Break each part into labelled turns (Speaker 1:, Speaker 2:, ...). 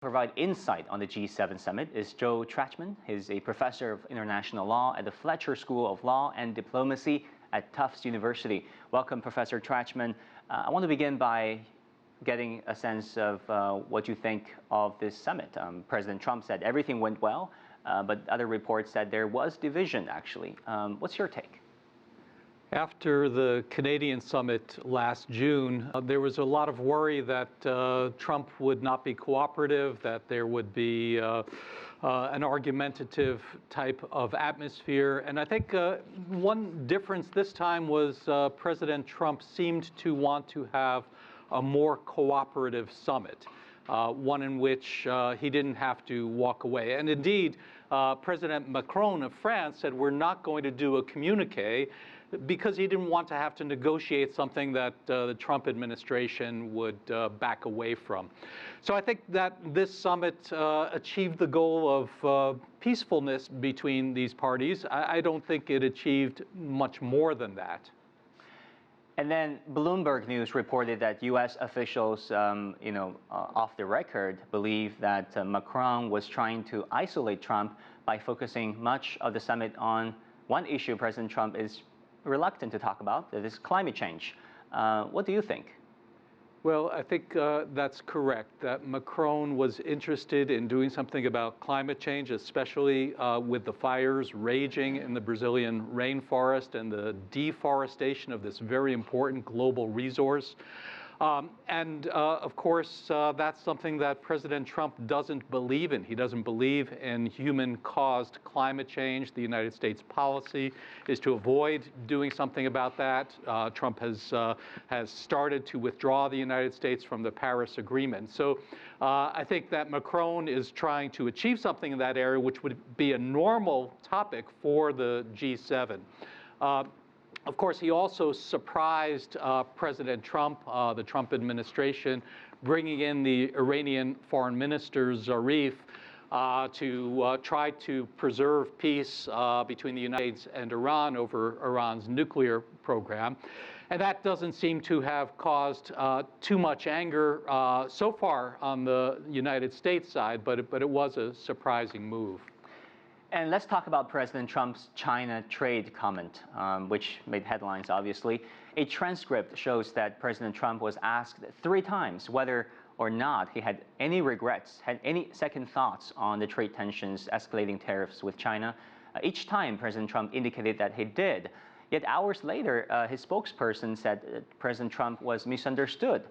Speaker 1: Provide insight on the G7 summit is Joel Trachtman. He's a professor of international law at the Fletcher School of Law and Diplomacy at Tufts University. Welcome, Professor Trachtman. I want to begin by getting a sense of what you think of this summit. President Trump said everything went well, but other reports said there was division, actually. What's your take?
Speaker 2: After the Canadian summit last June, there was a lot of worry that Trump would not be cooperative, that there would be an argumentative type of atmosphere. And I think one difference this time was President Trump seemed to want to have a more cooperative summit, one in which he didn't have to walk away. And indeed, President Macron of France said, we're not going to do a communique, because he didn't want to have to negotiate something that the Trump administration would back away from. So I think that this summit achieved the goal of peacefulness between these parties. I don't think it achieved much more than that.
Speaker 1: And then Bloomberg News reported that U.S. officials, off the record, believe that Macron was trying to isolate Trump by focusing much of the summit on one issue President Trump is reluctant to talk about, that is climate change. What do you think?
Speaker 2: Well, I think that's correct, that Macron was interested in doing something about climate change, especially with the fires raging in the Brazilian rainforest and the deforestation of this very important global resource. Of course, that's something that President Trump doesn't believe in. He doesn't believe in human-caused climate change. The United States policy is to avoid doing something about that. Trump has started to withdraw the United States from the Paris Agreement. So I think that Macron is trying to achieve something in that area, which would be a normal topic for the G7. Of course, he also surprised President Trump, the Trump administration, bringing in the Iranian Foreign Minister Zarif to try to preserve peace between the United States and Iran over Iran's nuclear program. And that doesn't seem to have caused too much anger so far on the United States side, but it was a surprising move.
Speaker 1: And let's talk about President Trump's China trade comment, which made headlines, obviously. A transcript shows that President Trump was asked 3 times whether or not he had any regrets, had any second thoughts on the trade tensions, escalating tariffs with China. Each time, President Trump indicated that he did. Yet hours later, his spokesperson said that President Trump was misunderstood.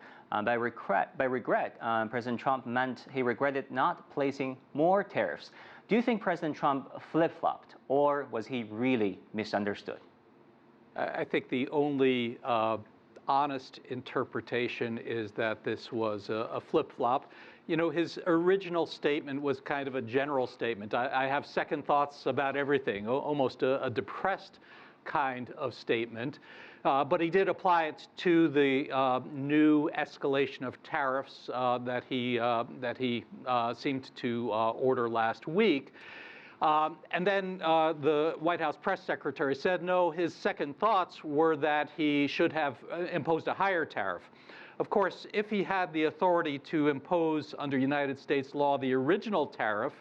Speaker 1: By regret, President Trump meant he regretted not placing more tariffs. Do you think President Trump flip-flopped, or was he really misunderstood?
Speaker 2: I think the only honest interpretation is that this was a flip-flop. You know, his original statement was kind of a general statement. I have second thoughts about everything, almost a depressed kind of statement. But he did apply it to the new escalation of tariffs that he seemed to order last week. And then the White House press secretary said, no, his second thoughts were that he should have imposed a higher tariff. Of course, if he had the authority to impose under United States law the original tariff,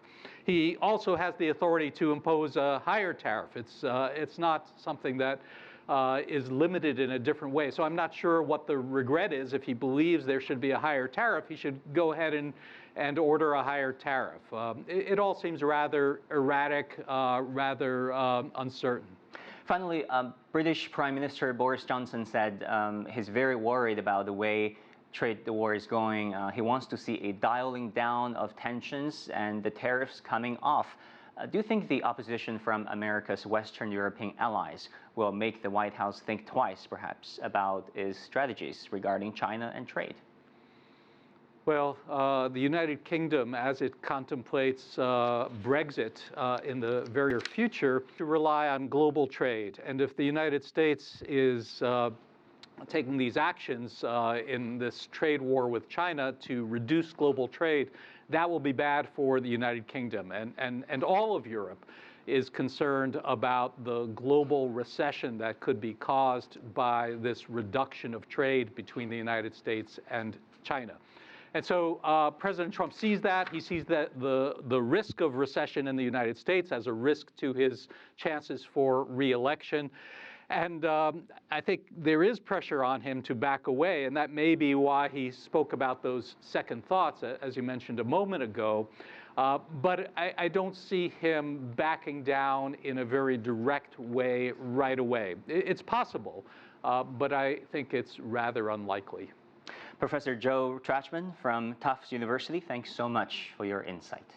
Speaker 2: he also has the authority to impose a higher tariff. It's not something that is limited in a different way. So I'm not sure what the regret is. If he believes there should be a higher tariff, he should go ahead and order a higher tariff. It all seems rather erratic, rather uncertain.
Speaker 1: Finally, British Prime Minister Boris Johnson said he's very worried about the way trade war is going. He wants to see a dialing down of tensions and the tariffs coming off. Do you think the opposition from America's Western European allies will make the White House think twice, perhaps, about its strategies regarding China and trade?
Speaker 2: Well, the United Kingdom, as it contemplates Brexit in the very near future, to rely on global trade. And if the United States is taking these actions in this trade war with China to reduce global trade, that will be bad for the United Kingdom. And all of Europe is concerned about the global recession that could be caused by this reduction of trade between the United States and China. And so President Trump sees that. He sees that the risk of recession in the United States as a risk to his chances for re-election. And I think there is pressure on him to back away, and that may be why he spoke about those second thoughts, as you mentioned a moment ago. But I don't see him backing down in a very direct way right away. It's possible, but I think it's rather unlikely.
Speaker 1: Professor Joel Trachtman from Tufts University, thanks so much for your insight.